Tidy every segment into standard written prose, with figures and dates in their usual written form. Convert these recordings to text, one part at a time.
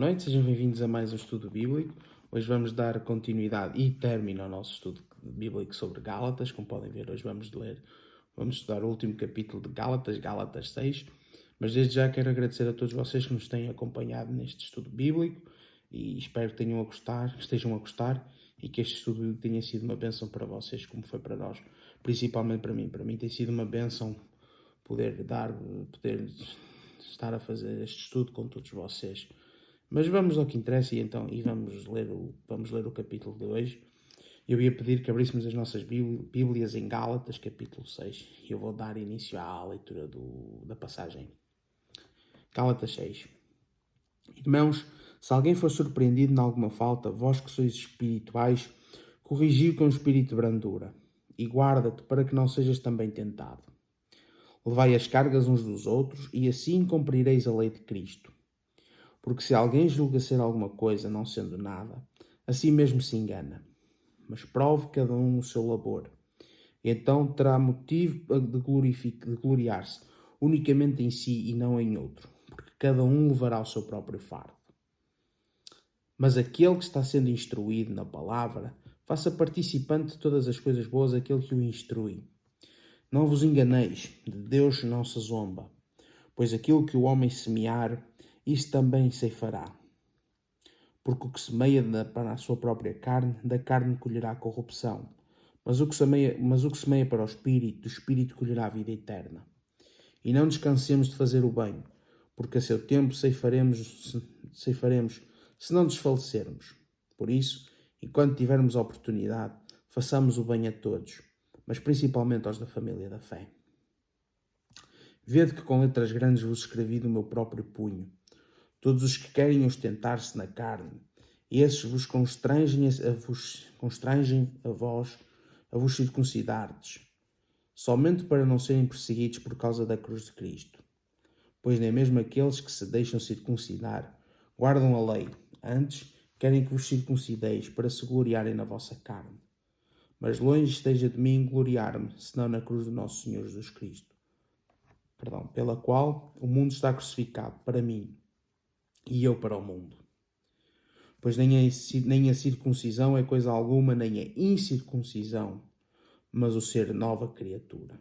noite, sejam bem-vindos a mais um estudo bíblico. Hoje vamos dar continuidade e término ao nosso estudo bíblico sobre Gálatas. Como podem ver, hoje vamos estudar o último capítulo de Gálatas, Gálatas 6. Mas desde já quero agradecer a todos vocês que nos têm acompanhado neste estudo bíblico e espero que estejam a gostar e que este estudo bíblico tenha sido uma bênção para vocês, como foi para nós, principalmente para mim. Para mim tem sido uma bênção poder estar a fazer este estudo com todos vocês. Mas vamos ao que interessa e vamos ler o capítulo de hoje. Eu ia pedir que abríssemos as nossas Bíblias em Gálatas, capítulo 6. E eu vou dar início à leitura da passagem. Gálatas 6. Irmãos, se alguém for surpreendido em alguma falta, vós que sois espirituais, corrigi-o com espírito de brandura. E guarda-te para que não sejas também tentado. Levai as cargas uns dos outros, e assim cumprireis a lei de Cristo. Porque se alguém julga ser alguma coisa, não sendo nada, assim mesmo se engana. Mas prove cada um o seu labor. E então terá motivo de gloriar-se unicamente em si e não em outro, porque cada um levará o seu próprio fardo. Mas aquele que está sendo instruído na palavra, faça participante de todas as coisas boas aquele que o instrui. Não vos enganeis, de Deus não se zomba, pois aquilo que o homem semear, isso também ceifará. Porque o que semeia para a sua própria carne, da carne colherá corrupção. Mas o que semeia para o Espírito, do Espírito colherá a vida eterna. E não descansemos de fazer o bem, porque a seu tempo ceifaremos se não desfalecermos. Por isso, enquanto tivermos a oportunidade, façamos o bem a todos, mas principalmente aos da família da fé. Vede que com letras grandes vos escrevi do meu próprio punho. Todos os que querem ostentar-se na carne, esses vos constrangem a vos circuncidardes, somente para não serem perseguidos por causa da cruz de Cristo. Pois nem mesmo aqueles que se deixam circuncidar guardam a lei, antes querem que vos circuncideis para se gloriarem na vossa carne. Mas longe esteja de mim gloriar-me, senão na cruz do nosso Senhor Jesus Cristo, pela qual o mundo está crucificado para mim, e eu para o mundo. Pois nem a circuncisão é coisa alguma, nem a incircuncisão, mas o ser nova criatura.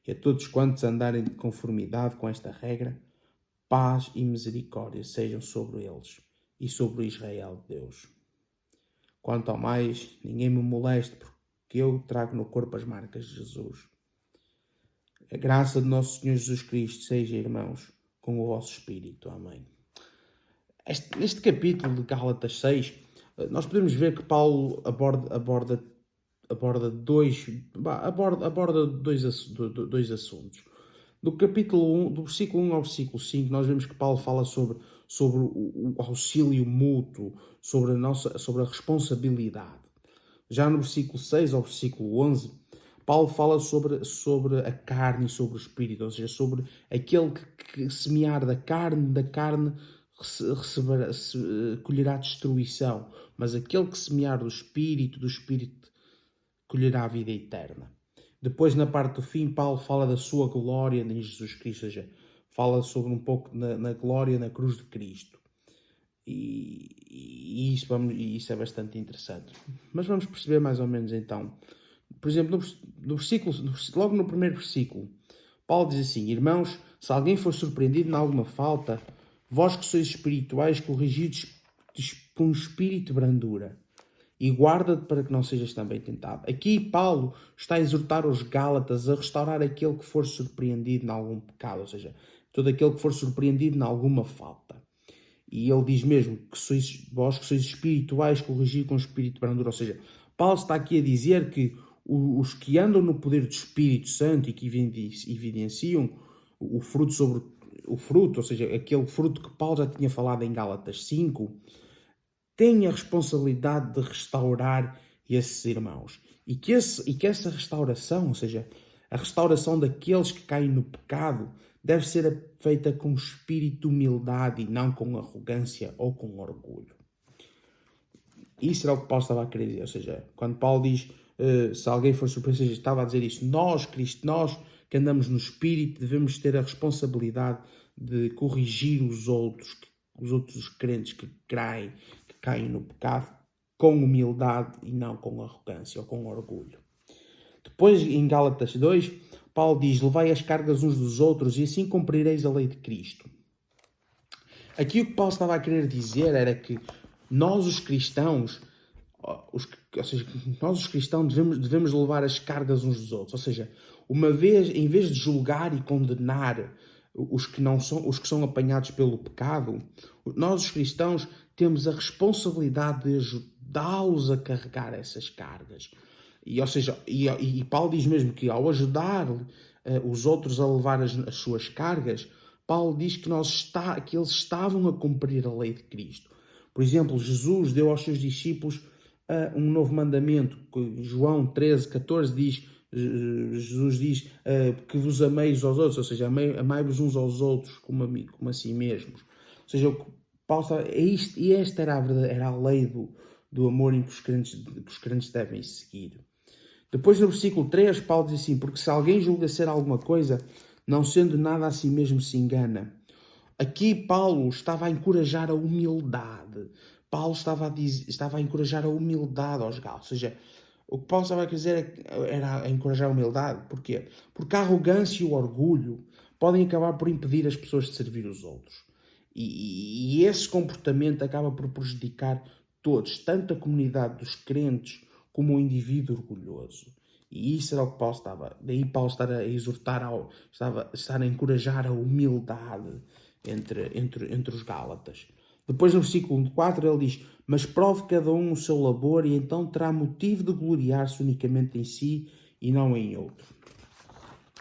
E a todos quantos andarem de conformidade com esta regra, paz e misericórdia sejam sobre eles e sobre o Israel de Deus. Quanto ao mais, ninguém me moleste, porque eu trago no corpo as marcas de Jesus. A graça de nosso Senhor Jesus Cristo seja, irmãos, com o vosso espírito. Amém. Neste capítulo de Gálatas 6, nós podemos ver que Paulo aborda dois assuntos. Do capítulo 1, do versículo 1 ao versículo 5, nós vemos que Paulo fala sobre o auxílio mútuo, sobre a responsabilidade. Já no versículo 6 ao versículo 11, Paulo fala sobre a carne e sobre o espírito, ou seja, sobre aquele que semear da carne colherá destruição, mas aquele que semear do espírito colherá a vida eterna. Depois, na parte do fim, Paulo fala da sua glória em Jesus Cristo, ou seja, fala sobre um pouco na glória na cruz de Cristo. E isso é bastante interessante. Mas vamos perceber mais ou menos então. Por exemplo, logo no primeiro versículo, Paulo diz assim: Irmãos, se alguém for surpreendido em alguma falta, vós que sois espirituais, corrigidos com espírito de brandura, e guarda-te para que não sejas também tentado. Aqui Paulo está a exortar os Gálatas a restaurar aquele que for surpreendido em algum pecado, ou seja, todo aquele que for surpreendido em alguma falta. E ele diz mesmo que vós que sois espirituais, corrigir com espírito de brandura. Ou seja, Paulo está aqui a dizer que os que andam no poder do Espírito Santo e que evidenciam o fruto, ou seja, aquele fruto que Paulo já tinha falado em Gálatas 5, têm a responsabilidade de restaurar esses irmãos. E que essa restauração, ou seja, a restauração daqueles que caem no pecado, deve ser feita com espírito de humildade e não com arrogância ou com orgulho. Isso era o que Paulo estava a querer dizer. Ou seja, quando Paulo diz, se alguém for surpreso, estava a dizer isso. Nós que andamos no espírito, devemos ter a responsabilidade de corrigir os outros, os outros crentes que caem no pecado com humildade e não com arrogância ou com orgulho. Depois, em Gálatas 2, Paulo diz: levai as cargas uns dos outros e assim cumprireis a lei de Cristo. Aqui o que Paulo estava a querer dizer era que nós, os cristãos, devemos levar as cargas uns dos outros. Ou seja, em vez de julgar e condenar os que são apanhados pelo pecado, nós, os cristãos, temos a responsabilidade de ajudá-los a carregar essas cargas. E Paulo diz mesmo que ao ajudar os outros a levar as suas cargas, Paulo diz que eles estavam a cumprir a lei de Cristo. Por exemplo, Jesus deu aos seus discípulos um novo mandamento. João 13:14 diz, Jesus diz que vos ameis aos outros, ou seja, amai-vos uns aos outros como a si mesmos. Ou seja, Paulo esta era a lei do amor em que os crentes devem seguir. Depois, no versículo 3, Paulo diz assim: porque se alguém julga ser alguma coisa, não sendo nada a si mesmo se engana. Aqui Paulo estava a encorajar a humildade. Paulo estava a encorajar a humildade aos galos. Ou seja, o que Paulo estava a dizer era a encorajar a humildade. Porquê? Porque a arrogância e o orgulho podem acabar por impedir as pessoas de servir os outros. E esse comportamento acaba por prejudicar todos, tanto a comunidade dos crentes como o indivíduo orgulhoso. E isso era o que Paulo estava... Daí Paulo estar a exortar, estar a encorajar a humildade entre os Gálatas. Depois no versículo 4 ele diz: mas prove cada um o seu labor e então terá motivo de gloriar-se unicamente em si e não em outro.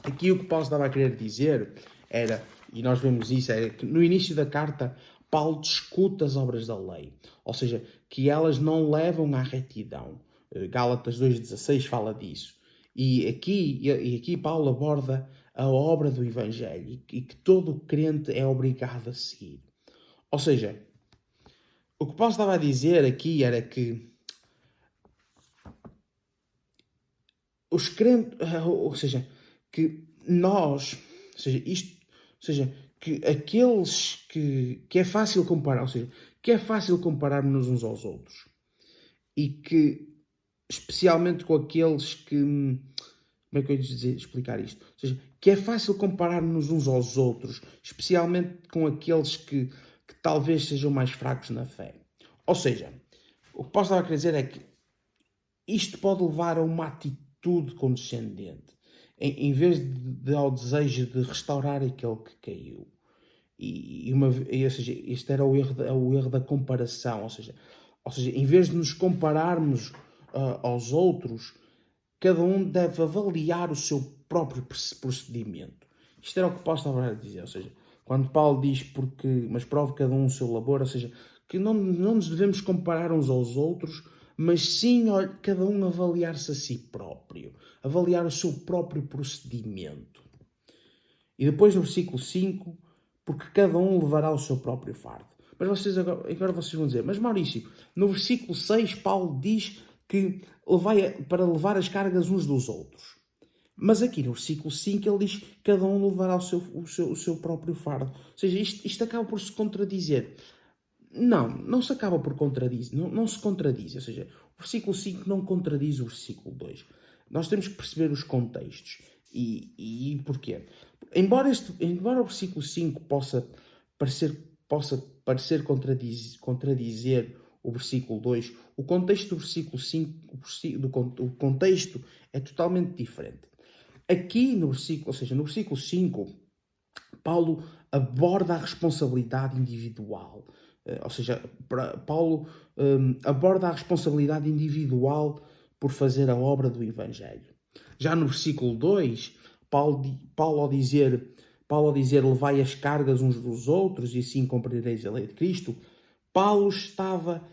Aqui o que Paulo estava a querer dizer era, e nós vemos isso, era que no início da carta Paulo discute as obras da lei, ou seja, que elas não levam à retidão. Gálatas 2:16 fala disso. E aqui Paulo aborda a obra do Evangelho e que todo crente é obrigado a seguir. Ou seja, o que Paulo estava a dizer aqui era que os crentes, ou seja, que nós, que aqueles que é fácil comparar, ou seja, que é fácil compararmos uns aos outros e que, especialmente com aqueles que, como é que eu ia explicar isto? Ou seja, que é fácil comparar-nos uns aos outros, especialmente com aqueles que talvez sejam mais fracos na fé. Ou seja, o que posso estar a querer dizer é que isto pode levar a uma atitude condescendente, em vez ao desejo de restaurar aquele que caiu. Ou seja, este era o erro da comparação. Ou seja, em vez de nos compararmos aos outros, cada um deve avaliar o seu próprio procedimento. Isto era o que Paulo estava a dizer. Ou seja, quando Paulo diz mas prove cada um o seu labor, ou seja, que não nos devemos comparar uns aos outros, mas sim cada um avaliar-se a si próprio, avaliar o seu próprio procedimento. E depois no versículo 5, porque cada um levará o seu próprio fardo. Mas agora vocês vão dizer, mas Maurício, no versículo 6 Paulo diz que para levar as cargas uns dos outros. Mas aqui no versículo 5 ele diz que cada um levará o seu próprio fardo. Ou seja, isto acaba por se contradizer. Não se acaba por contradizer, não se contradiz. Ou seja, o versículo 5 não contradiz o versículo 2. Nós temos que perceber os contextos. E porquê? Embora o versículo 5 possa parecer contradizer o versículo 2, o contexto do versículo 5, o contexto é totalmente diferente. Aqui no versículo 5, Paulo aborda a responsabilidade individual. Ou seja, Paulo aborda a responsabilidade individual por fazer a obra do Evangelho. Já no versículo 2, Paulo ao dizer levai as cargas uns dos outros e assim cumprireis a lei de Cristo, Paulo fala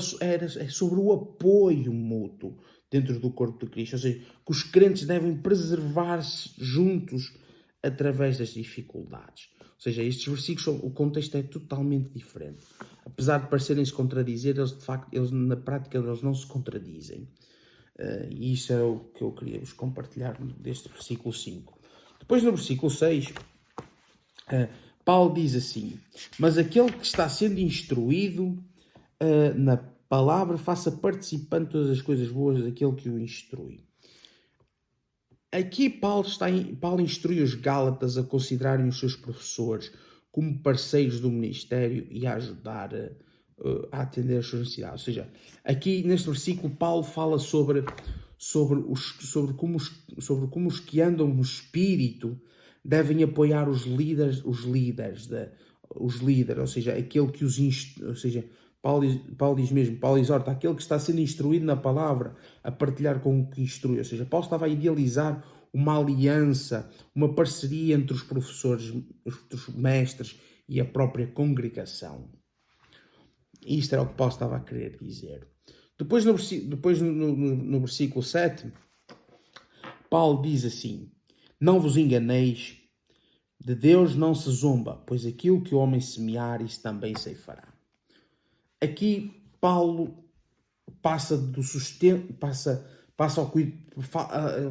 sobre o apoio mútuo dentro do corpo de Cristo. Ou seja, que os crentes devem preservar-se juntos através das dificuldades. Ou seja, estes versículos, o contexto é totalmente diferente. Apesar de parecerem-se contradizer, na prática eles não se contradizem. E isso é o que eu queria vos compartilhar deste versículo 5. Depois no versículo 6, Paulo diz assim: mas aquele que está sendo instruído na palavra, faça participante de todas as coisas boas daquele que o instrui. Aqui Paulo instrui os Gálatas a considerarem os seus professores como parceiros do ministério e a ajudar a atender as suas necessidades. Ou seja, aqui neste versículo Paulo fala sobre como os que andam no Espírito devem apoiar os líderes, ou seja, aquele que ou seja, Paulo diz mesmo, Paulo exorta aquele que está sendo instruído na palavra a partilhar com o que instrui. Ou seja, Paulo estava a idealizar uma aliança, uma parceria entre os professores, os mestres e a própria congregação. Isto era o que Paulo estava a querer dizer. Depois no versículo 7, Paulo diz assim: não vos enganeis, de Deus não se zomba, pois aquilo que o homem semear, isso também ceifará. Aqui Paulo passa do sustento,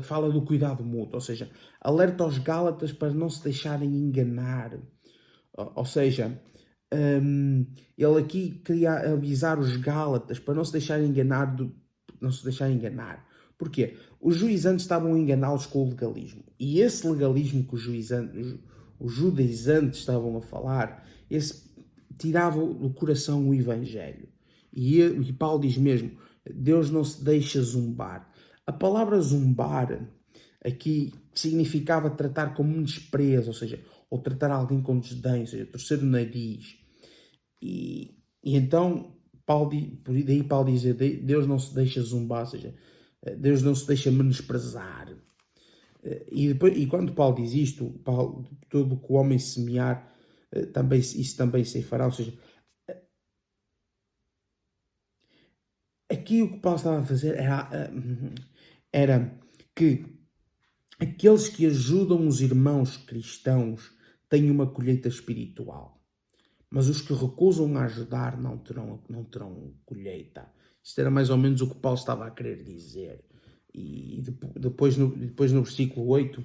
fala do cuidado mútuo, ou seja, alerta aos Gálatas para não se deixarem enganar. Ou seja, ele aqui queria avisar os Gálatas para não se deixarem enganar. Porquê? Os judaizantes estavam a enganá-los com o legalismo. E esse legalismo que os judaizantes estavam a falar, esse tirava do coração o Evangelho. E Paulo diz mesmo, Deus não se deixa zombar. A palavra zombar aqui significava tratar com menosprezo, ou seja, ou tratar alguém com desdém, ou seja, torcer o nariz. E então, daí Paulo diz, Deus não se deixa zombar, ou seja, Deus não se deixa menosprezar. E quando Paulo diz isto, tudo que o homem semear, isso também se fará, ou seja, aqui o que Paulo estava a fazer era que aqueles que ajudam os irmãos cristãos têm uma colheita espiritual, mas os que recusam a ajudar não terão colheita. Isto era mais ou menos o que Paulo estava a querer dizer. E depois no versículo 8,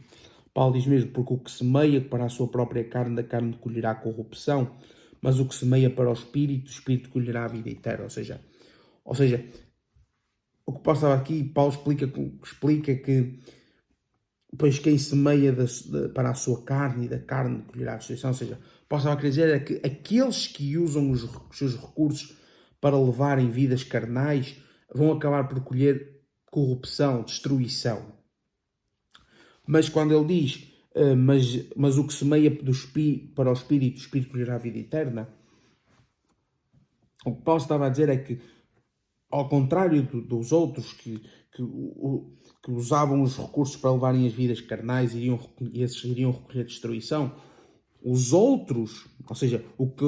Paulo diz mesmo, porque o que semeia para a sua própria carne, da carne colherá corrupção, mas o que semeia para o Espírito colherá a vida eterna. Ou seja, o que Paulo estava aqui, Paulo explica que pois quem semeia para a sua carne e da carne colherá a destruição. Ou seja, Paulo estava a querer dizer é que aqueles que usam os seus recursos para levarem vidas carnais vão acabar por colher corrupção, destruição. Mas quando ele diz mas o que semeia para o Espírito colherá a vida eterna, o que Paulo estava a dizer é que, ao contrário dos outros que usavam os recursos para levarem as vidas carnais e esses iriam recolher destruição, os outros, ou seja, o que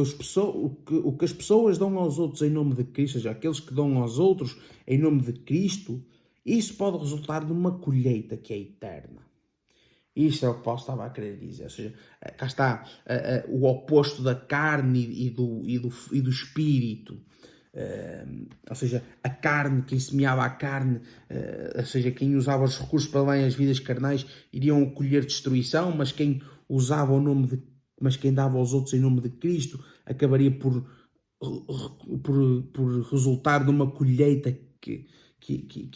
as pessoas dão aos outros em nome de Cristo, ou seja, aqueles que dão aos outros em nome de Cristo, isso pode resultar numa colheita que é eterna. Isto é o que Paulo estava a querer dizer. Ou seja, cá está o oposto da carne e do espírito. Ou seja, a carne, quem semeava a carne, ou seja, quem usava os recursos para levar as vidas carnais, iriam colher destruição, mas quem dava aos outros em nome de Cristo, acabaria por resultar numa colheita que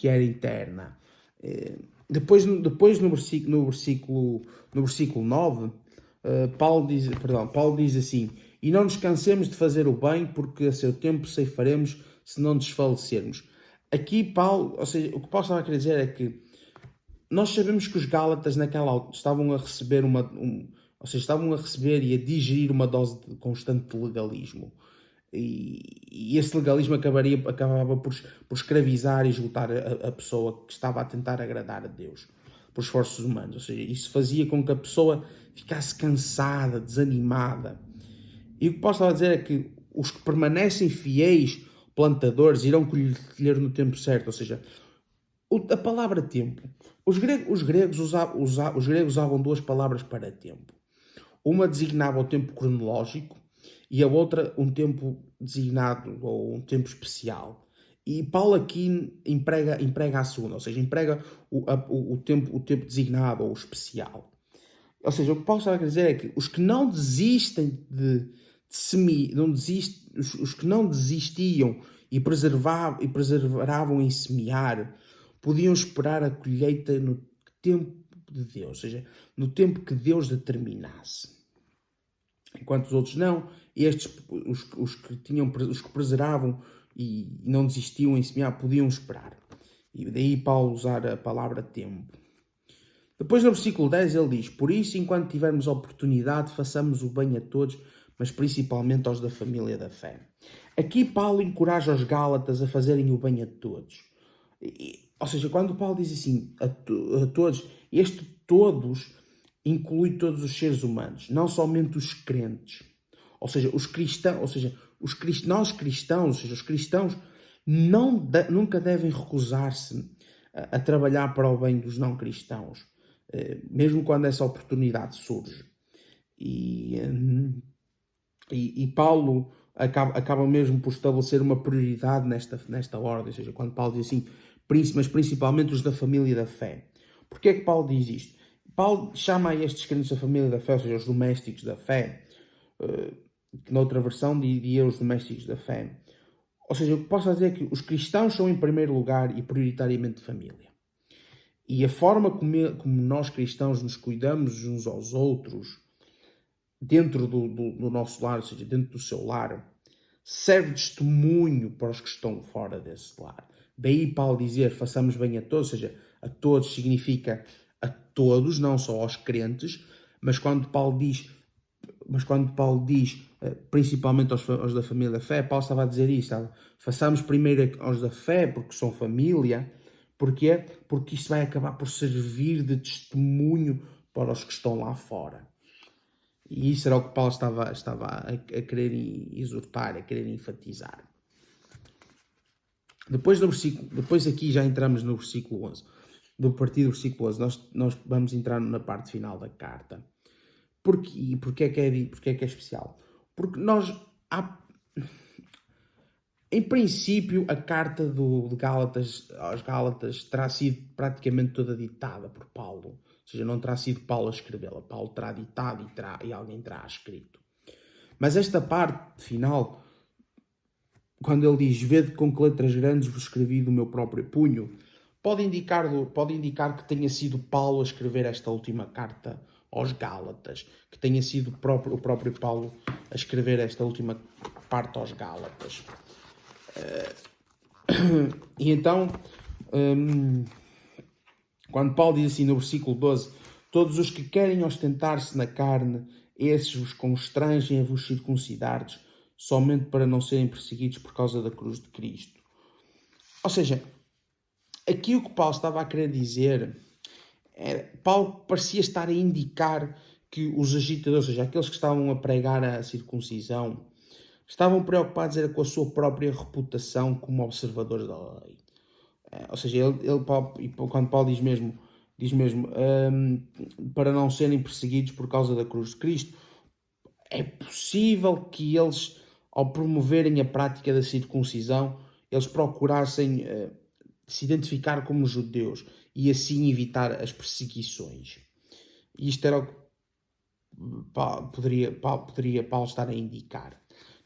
era interna. Depois no versículo 9, Paulo diz assim: e não nos cansemos de fazer o bem, porque a seu tempo ceifaremos se não desfalecermos. Aqui Paulo, ou seja, o que Paulo estava a querer dizer é que nós sabemos que os Gálatas naquela altura estavam a receber estavam a receber e a digerir uma dose constante de legalismo. E esse legalismo acabava por escravizar e esgotar a pessoa que estava a tentar agradar a Deus por esforços humanos. Ou seja, isso fazia com que a pessoa ficasse cansada, desanimada. E o que posso dizer é que os que permanecem fiéis, plantadores, irão colher no tempo certo. Ou seja, a palavra tempo. Os gregos usavam duas palavras para tempo. Uma designava o tempo cronológico e a outra um tempo designado ou um tempo especial. E Paulo aqui emprega a segunda, ou seja, emprega o tempo designado ou especial. ou seja, o que Paulo estava a querer dizer é que os que não desistem de semear, os que não desistiam e perseveravam em semear, podiam esperar a colheita no tempo de Deus, ou seja, no tempo que Deus determinasse. Enquanto os outros não, os que perseveravam e não desistiam em semear, podiam esperar. E daí Paulo usar a palavra tempo. Depois no versículo 10 ele diz: por isso, enquanto tivermos oportunidade, façamos o bem a todos, mas principalmente aos da família da fé. Aqui Paulo encoraja os Gálatas a fazerem o bem a todos. Ou seja, quando Paulo diz assim, a todos, este todos inclui todos os seres humanos, não somente os crentes. Ou seja, os cristãos, os cristãos nunca devem recusar-se a trabalhar para o bem dos não cristãos, mesmo quando essa oportunidade surge. E Paulo acaba mesmo por estabelecer uma prioridade nesta ordem, ou seja, quando Paulo diz assim, mas principalmente os da família da fé. Porquê é que Paulo diz isto? Paulo chama a estes crentes da família da fé, ou seja, os domésticos da fé, que noutra versão diria os domésticos da fé. Ou seja, o que posso dizer é que os cristãos são em primeiro lugar e prioritariamente família. E a forma como nós cristãos nos cuidamos uns aos outros, dentro do nosso lar, ou seja, dentro do seu lar, serve de testemunho para os que estão fora desse lar. Daí Paulo dizer, façamos bem a todos, ou seja, a todos significa a todos, não só aos crentes, mas quando Paulo diz principalmente aos da família da fé, Paulo estava a dizer isso, sabe? Façamos primeiro aos da fé, porque são família. Porquê? Porque isso vai acabar por servir de testemunho para os que estão lá fora. E isso era o que Paulo estava a querer exortar, a querer enfatizar. Depois aqui já entramos no versículo 11. A partir do versículo 11, nós vamos entrar na parte final da carta. Porquê é que é especial? Porque em princípio, a carta de Gálatas aos Gálatas terá sido praticamente toda ditada por Paulo. Ou seja, não terá sido Paulo a escrevê-la. Paulo terá ditado e alguém terá escrito. Mas esta parte final, quando ele diz, vede com que letras grandes vos escrevi do meu próprio punho, pode indicar que tenha sido Paulo a escrever esta última carta aos Gálatas, que tenha sido o próprio Paulo a escrever esta última parte aos Gálatas. E então, quando Paulo diz assim no versículo 12, todos os que querem ostentar-se na carne, esses vos constrangem a vos circuncidardes, somente para não serem perseguidos por causa da cruz de Cristo. Ou seja, aqui o que Paulo estava a querer dizer, Paulo parecia estar a indicar que os agitadores, ou seja, aqueles que estavam a pregar a circuncisão, estavam preocupados com a sua própria reputação como observadores da lei. Ou seja, quando Paulo diz mesmo para não serem perseguidos por causa da cruz de Cristo, é possível que eles, ao promoverem a prática da circuncisão, eles procurassem se identificar como judeus e assim evitar as perseguições. Isto era o que Paulo estar a indicar.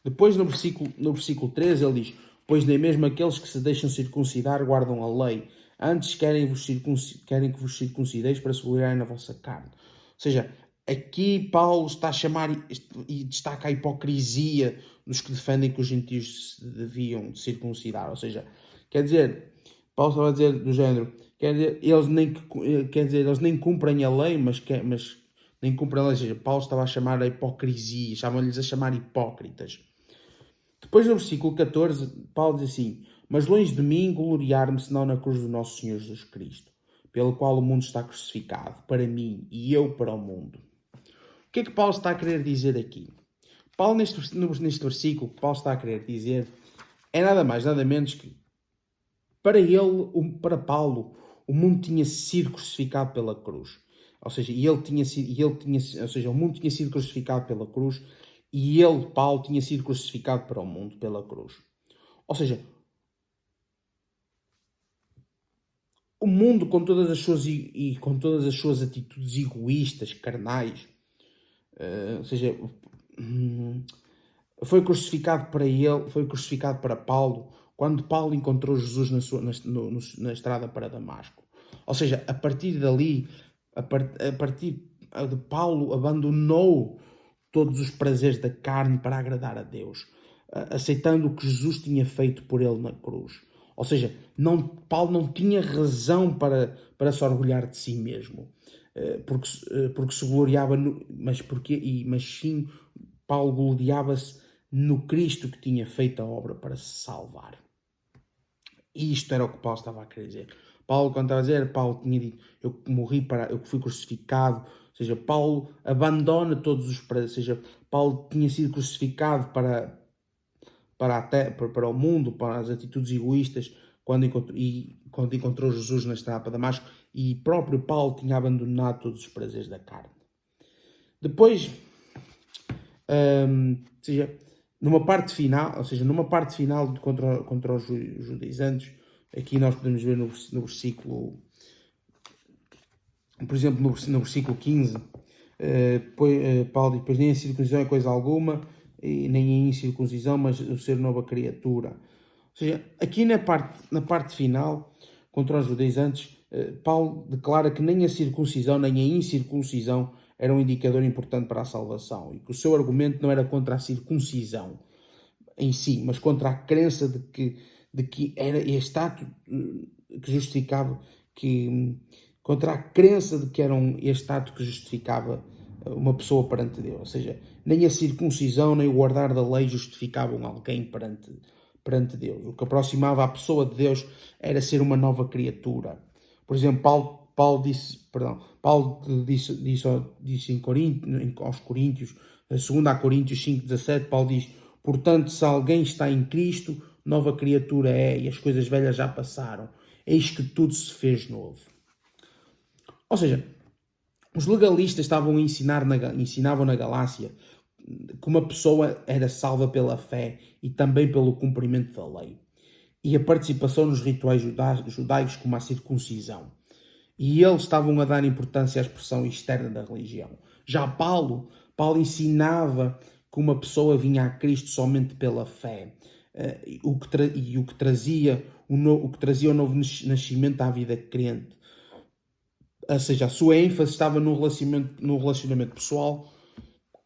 Depois, no versículo 13, ele diz, pois nem mesmo aqueles que se deixam circuncidar guardam a lei, antes querem que vos circuncideis para se gloriarem na vossa carne. Ou seja, aqui Paulo está a chamar e destaca a hipocrisia dos que defendem que os gentios se deviam circuncidar. Ou seja, quer dizer, Paulo estava a dizer do género, eles nem cumprem a lei, mas nem cumprem a lei. Ou seja, Paulo estava a chamar a hipocrisia, estavam-lhes a chamar hipócritas. Depois no versículo 14, Paulo diz assim, mas longe de mim gloriar-me senão na cruz do nosso Senhor Jesus Cristo, pelo qual o mundo está crucificado, para mim e eu para o mundo. O que é que Paulo está a querer dizer aqui? Paulo, neste versículo, Paulo está a querer dizer é nada mais, nada menos que para Paulo, o mundo tinha sido crucificado pela cruz. Ou seja, o mundo tinha sido crucificado pela cruz e Paulo, tinha sido crucificado para o mundo pela cruz. Ou seja, o mundo, com todas as suas, e com todas as suas atitudes egoístas, carnais, ou seja, foi crucificado para ele, foi crucificado para Paulo, quando Paulo encontrou Jesus na estrada para Damasco. Ou seja, a partir dali, a partir de Paulo, abandonou todos os prazeres da carne para agradar a Deus, aceitando o que Jesus tinha feito por ele na cruz. Ou seja, Paulo não tinha razão para se orgulhar de si mesmo, porque se gloriava, mas sim, Paulo gloriava-se no Cristo que tinha feito a obra para se salvar. E isto era o que Paulo estava a querer dizer. Paulo, quando estava a dizer, Paulo tinha dito, eu fui crucificado. Ou seja, Paulo abandona todos os prazeres. Ou seja, Paulo tinha sido crucificado para o mundo, para as atitudes egoístas, quando encontrou Jesus na estrada para Damasco, e próprio Paulo tinha abandonado todos os prazeres da carne. Depois, ou seja, numa parte final contra os judaizantes, aqui nós podemos ver no versículo, por exemplo, no versículo 15, Paulo diz, pois nem a circuncisão é coisa alguma, e nem a incircuncisão, mas o ser nova criatura. Ou seja, aqui na parte final, contra os judaizantes, Paulo declara que nem a circuncisão nem a incircuncisão era um indicador importante para a salvação, e que o seu argumento não era contra a circuncisão em si, mas contra a crença de que era este ato que justificava, contra a crença de que era este ato que justificava uma pessoa perante Deus. Ou seja, nem a circuncisão nem o guardar da lei justificavam alguém perante Deus. O que aproximava a pessoa de Deus era ser uma nova criatura. Por exemplo, Paulo disse aos Coríntios, 2 Coríntios 5,17, Paulo diz, portanto, se alguém está em Cristo, nova criatura é, e as coisas velhas já passaram. Eis que tudo se fez novo. Ou seja, os legalistas ensinavam na Galácia que uma pessoa era salva pela fé e também pelo cumprimento da lei, e a participação nos rituais judaicos como a circuncisão. E eles estavam a dar importância à expressão externa da religião. Já Paulo ensinava que uma pessoa vinha a Cristo somente pela fé, o que trazia o novo nascimento à vida crente. Ou seja, a sua ênfase estava no relacionamento pessoal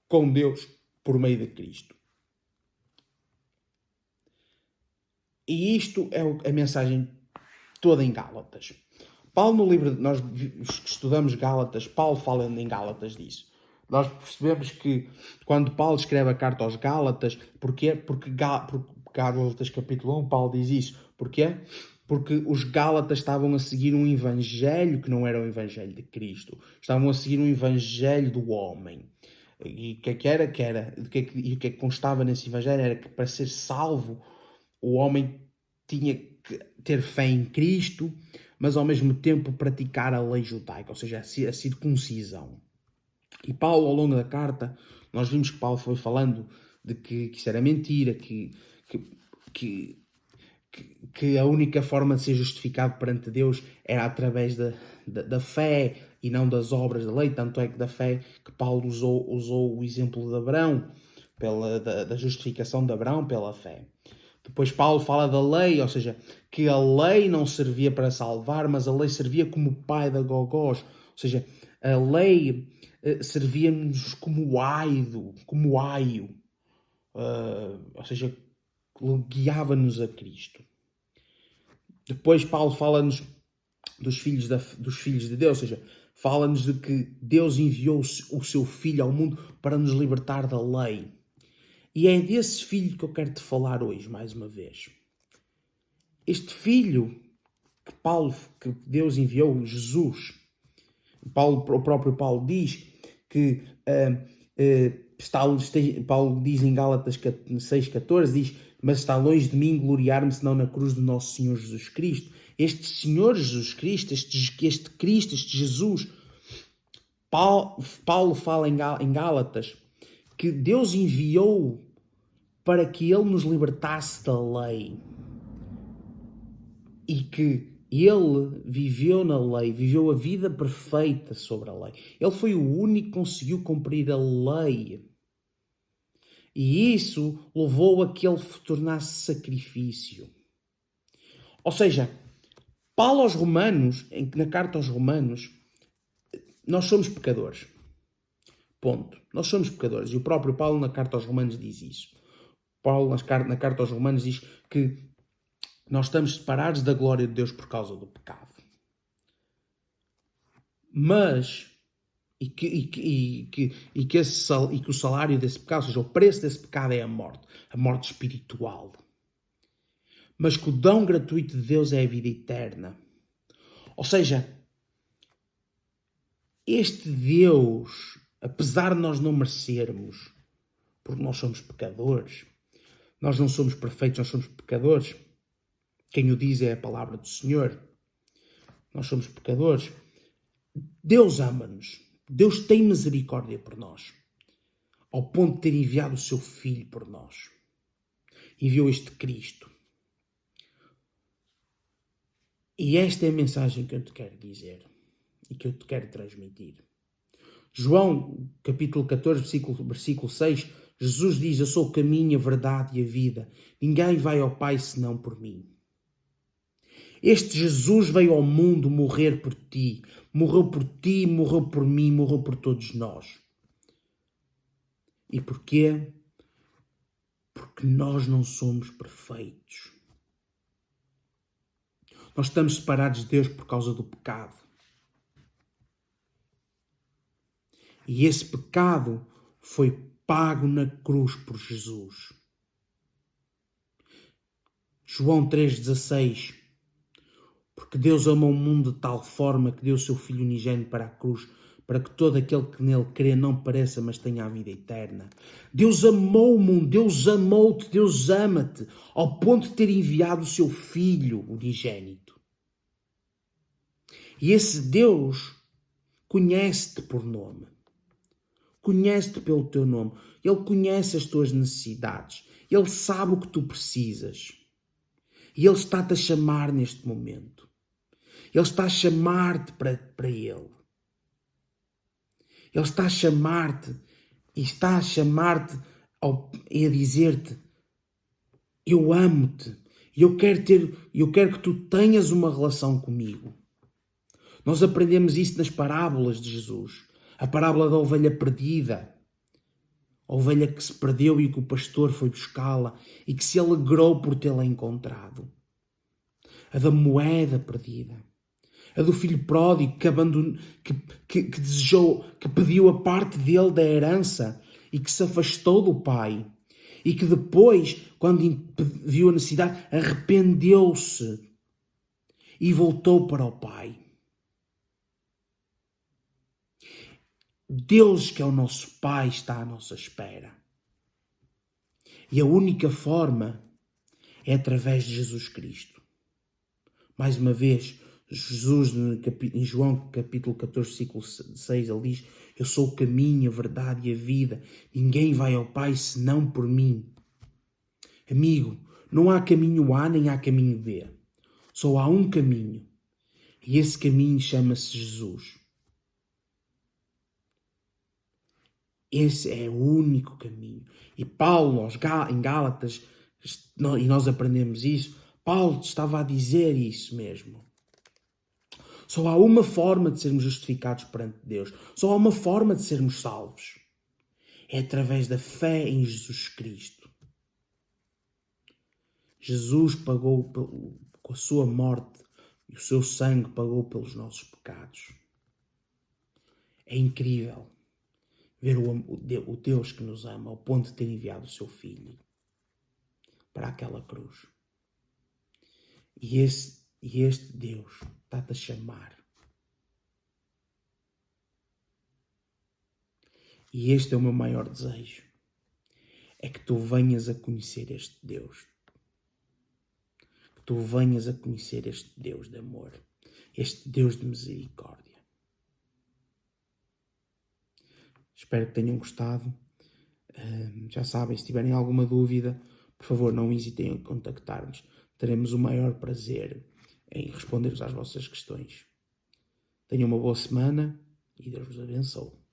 com Deus por meio de Cristo. E isto é a mensagem toda em Gálatas. Paulo, no livro, nós estudamos Gálatas, Paulo fala em Gálatas disso. Nós percebemos que quando Paulo escreve a carta aos Gálatas, porquê? Porque Gálatas capítulo 1, Paulo diz isso. Porquê? Porque os Gálatas estavam a seguir um evangelho que não era o evangelho de Cristo. Estavam a seguir um evangelho do homem. E o que era? E o que constava nesse evangelho era que para ser salvo, o homem tinha que ter fé em Cristo, mas ao mesmo tempo praticar a lei judaica, ou seja, a circuncisão. E Paulo, ao longo da carta, nós vimos que Paulo foi falando de que isso era mentira, que a única forma de ser justificado perante Deus era através da fé e não das obras da lei. Tanto é que da fé que Paulo usou o exemplo de Abraão, da justificação de Abraão pela fé. Depois Paulo fala da lei, ou seja, que a lei não servia para salvar, mas a lei servia como pai da gogós. Ou seja, a lei servia-nos como aio. Ou seja, guiava-nos a Cristo. Depois Paulo fala-nos dos filhos de Deus, ou seja, fala-nos de que Deus enviou o seu Filho ao mundo para nos libertar da lei. E é desse Filho que eu quero te falar hoje, mais uma vez. Este Filho que Deus enviou, Jesus, o próprio Paulo diz que Paulo diz em Gálatas 6,14, diz, mas está longe de mim gloriar-me senão na cruz do nosso Senhor Jesus Cristo. Este Senhor Jesus Cristo, este Jesus, Paulo fala em Gálatas que Deus enviou para que Ele nos libertasse da lei. E que Ele viveu na lei, viveu a vida perfeita sobre a lei. Ele foi o único que conseguiu cumprir a lei. E isso levou a que ele tornasse sacrifício. Ou seja, Paulo aos Romanos, na carta aos Romanos, nós somos pecadores. Ponto. Nós somos pecadores. E o próprio Paulo na carta aos Romanos diz isso. Paulo na carta aos Romanos diz que nós estamos separados da glória de Deus por causa do pecado. Mas, e que o salário desse pecado, ou seja, o preço desse pecado é a morte espiritual. Mas que o dom gratuito de Deus é a vida eterna. Ou seja, este Deus, apesar de nós não merecermos, porque nós somos pecadores, nós não somos perfeitos, nós somos pecadores. Quem o diz é a palavra do Senhor. Nós somos pecadores. Deus ama-nos. Deus tem misericórdia por nós. Ao ponto de ter enviado o seu Filho por nós. Enviou este Cristo. E esta é a mensagem que eu te quero dizer. E que eu te quero transmitir. João, capítulo 14, versículo 6, Jesus diz: eu sou o caminho, a verdade e a vida. Ninguém vai ao Pai senão por mim. Este Jesus veio ao mundo morrer por ti. Morreu por ti, morreu por mim, morreu por todos nós. E porquê? Porque nós não somos perfeitos. Nós estamos separados de Deus por causa do pecado. E esse pecado foi pago na cruz por Jesus. João 3,16. Porque Deus amou o mundo de tal forma que deu o seu Filho unigênito para a cruz, para que todo aquele que nele crê não pereça, mas tenha a vida eterna. Deus amou o mundo, Deus amou-te, Deus ama-te, ao ponto de ter enviado o seu Filho unigênito. E esse Deus conhece-te por nome. Conhece-te pelo teu nome. Ele conhece as tuas necessidades. Ele sabe o que tu precisas. E Ele está-te a chamar neste momento. Ele está a chamar-te para Ele. Ele está a chamar-te e está a chamar-te e a dizer-te: eu amo-te. E eu quero que tu tenhas uma relação comigo. Nós aprendemos isso nas parábolas de Jesus. A parábola da ovelha perdida. A ovelha que se perdeu e que o pastor foi buscá-la e que se alegrou por tê-la encontrado. A da moeda perdida. A do filho pródigo que desejou, que pediu a parte dele da herança e que se afastou do pai. E que depois, quando viu a necessidade, arrependeu-se e voltou para o pai. Deus, que é o nosso Pai, está à nossa espera. E a única forma é através de Jesus Cristo. Mais uma vez, Jesus, em João capítulo 14, versículo 6, ele diz: eu sou o caminho, a verdade e a vida. Ninguém vai ao Pai senão por mim. Amigo, não há caminho A nem há caminho B. Só há um caminho. E esse caminho chama-se Jesus. Esse é o único caminho. E Paulo, em Gálatas, e nós aprendemos isso, Paulo estava a dizer isso mesmo. Só há uma forma de sermos justificados perante Deus. Só há uma forma de sermos salvos. É através da fé em Jesus Cristo. Jesus pagou com a sua morte e o seu sangue pagou pelos nossos pecados. É incrível ver o Deus que nos ama ao ponto de ter enviado o seu Filho para aquela cruz. E este Deus está-te a chamar. E este é o meu maior desejo. É que tu venhas a conhecer este Deus. Que tu venhas a conhecer este Deus de amor. Este Deus de misericórdia. Espero que tenham gostado. Já sabem, se tiverem alguma dúvida, por favor, não hesitem em contactar-nos. Teremos o maior prazer em responder-vos às vossas questões. Tenham uma boa semana e Deus vos abençoe.